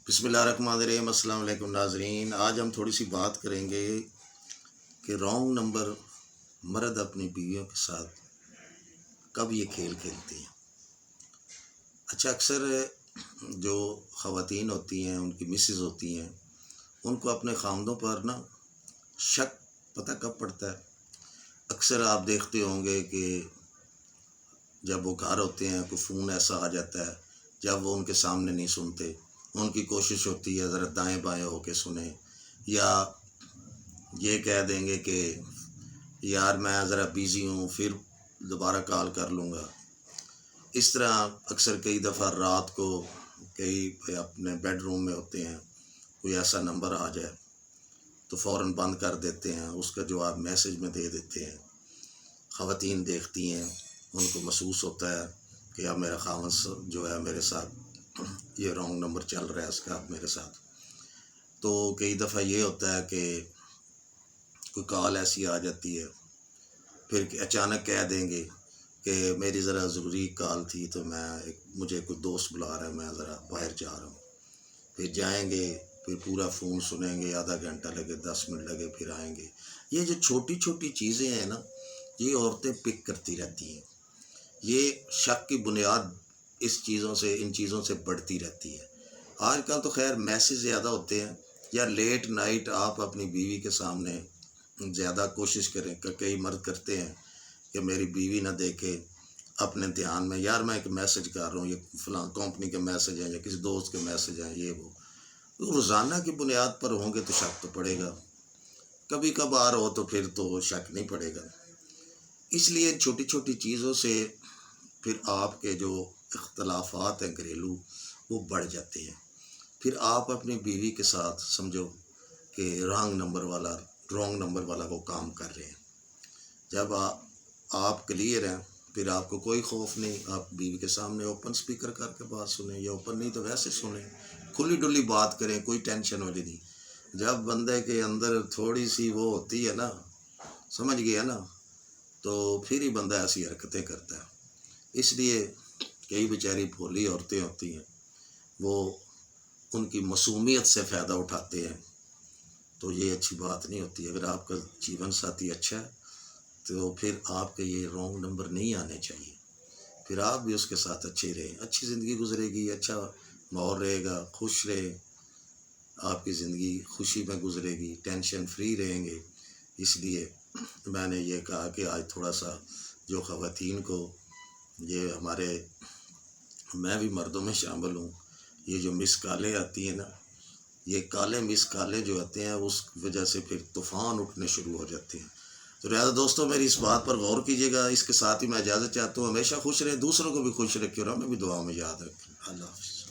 بسم اللہ الرحمن الرحیم۔ السلام علیکم ناظرین، آج ہم تھوڑی سی بات کریں گے کہ رانگ نمبر مرد اپنی بیویوں کے ساتھ کب یہ کھیل کھیلتے ہیں۔ اچھا، اکثر جو خواتین ہوتی ہیں، ان کی مسز ہوتی ہیں، ان کو اپنے خاندوں پر شک پتہ کب پڑتا ہے۔ اکثر آپ دیکھتے ہوں گے کہ جب وہ گھر ہوتے ہیں کوئی فون ایسا آ جاتا ہے جب وہ ان کے سامنے نہیں سنتے، ان کی کوشش ہوتی ہے ذرا دائیں بائیں ہو کے سنیں، یا یہ کہہ دیں گے کہ یار میں ذرا بیزی ہوں، پھر دوبارہ کال کر لوں گا۔ اس طرح اکثر کئی دفعہ رات کو کئی اپنے بیڈ روم میں ہوتے ہیں، کوئی ایسا نمبر آ جائے تو فوراً بند کر دیتے ہیں، اس کا جواب میسج میں دے دیتے ہیں۔ خواتین دیکھتی ہیں، ان کو محسوس ہوتا ہے کہ اب میرا خاوند جو ہے میرے ساتھ یہ رانگ نمبر چل رہا ہے اس کا اب میرے ساتھ۔ تو کئی دفعہ یہ ہوتا ہے کہ کوئی کال ایسی آ جاتی ہے، پھر اچانک کہہ دیں گے کہ میری ذرا ضروری کال تھی تو مجھے کوئی دوست بلا رہا ہے، میں ذرا باہر جا رہا ہوں۔ پھر جائیں گے، پھر پورا فون سنیں گے، آدھا گھنٹہ لگے، 10 منٹ لگے، پھر آئیں گے۔ یہ جو چھوٹی چھوٹی چیزیں ہیں یہ عورتیں پک کرتی رہتی ہیں۔ یہ شک کی بنیاد ان چیزوں سے بڑھتی رہتی ہے۔ آج کل تو خیر میسج زیادہ ہوتے ہیں، یا لیٹ نائٹ آپ اپنی بیوی کے سامنے زیادہ کوشش کریں کہ کئی مرد کرتے ہیں کہ میری بیوی نہ دیکھے، اپنے دھیان میں یار میں ایک میسج کر رہا ہوں، یہ فلاں کمپنی کے میسج ہیں یا کسی دوست کے میسج ہیں، یہ وہ روزانہ کی بنیاد پر ہوں گے تو شک تو پڑے گا، کبھی کبھار ہو تو پھر تو شک نہیں پڑے گا۔ اس لیے چھوٹی چھوٹی چیزوں سے پھر آپ کے جو اختلافات ہیں گھریلو وہ بڑھ جاتے ہیں۔ پھر آپ اپنی بیوی کے ساتھ سمجھو کہ رانگ نمبر والا وہ کام کر رہے ہیں۔ جب آپ کلیئر ہیں پھر آپ کو کوئی خوف نہیں، آپ بیوی کے سامنے اوپن سپیکر کر کے بات سنیں، یا اوپن نہیں تو ویسے سنیں، کھلی ڈلی بات کریں، کوئی ٹینشن والی نہیں۔ جب بندے کے اندر تھوڑی سی وہ ہوتی ہے سمجھ گیا تو پھر ہی بندہ ایسی حرکتیں کرتا ہے۔ اس لیے کئی بیچاری بھولی عورتیں ہوتی ہیں، وہ ان کی معصومیت سے فائدہ اٹھاتے ہیں، تو یہ اچھی بات نہیں ہوتی۔ اگر آپ کا جیون ساتھی اچھا ہے تو پھر آپ کے یہ رانگ نمبر نہیں آنے چاہیے، پھر آپ بھی اس کے ساتھ اچھے رہیں، اچھی زندگی گزرے گی، اچھا ماحول رہے گا، خوش رہے، آپ کی زندگی خوشی میں گزرے گی، ٹینشن فری رہیں گے۔ اس لیے میں نے یہ کہا کہ آج تھوڑا سا جو خواتین کو یہ میں بھی مردوں میں شامل ہوں، یہ جو مس کالیں آتی ہیں یہ کالے مس کالیں جو آتے ہیں اس وجہ سے پھر طوفان اٹھنے شروع ہو جاتے ہیں۔ تو لہٰذا دوستوں میری اس بات پر غور کیجیے گا۔ اس کے ساتھ ہی میں اجازت چاہتا ہوں، ہمیشہ خوش رہیں، دوسروں کو بھی خوش رکھے اور ہمیں بھی دعاؤں میں یاد رکھیں۔ اللہ حافظ۔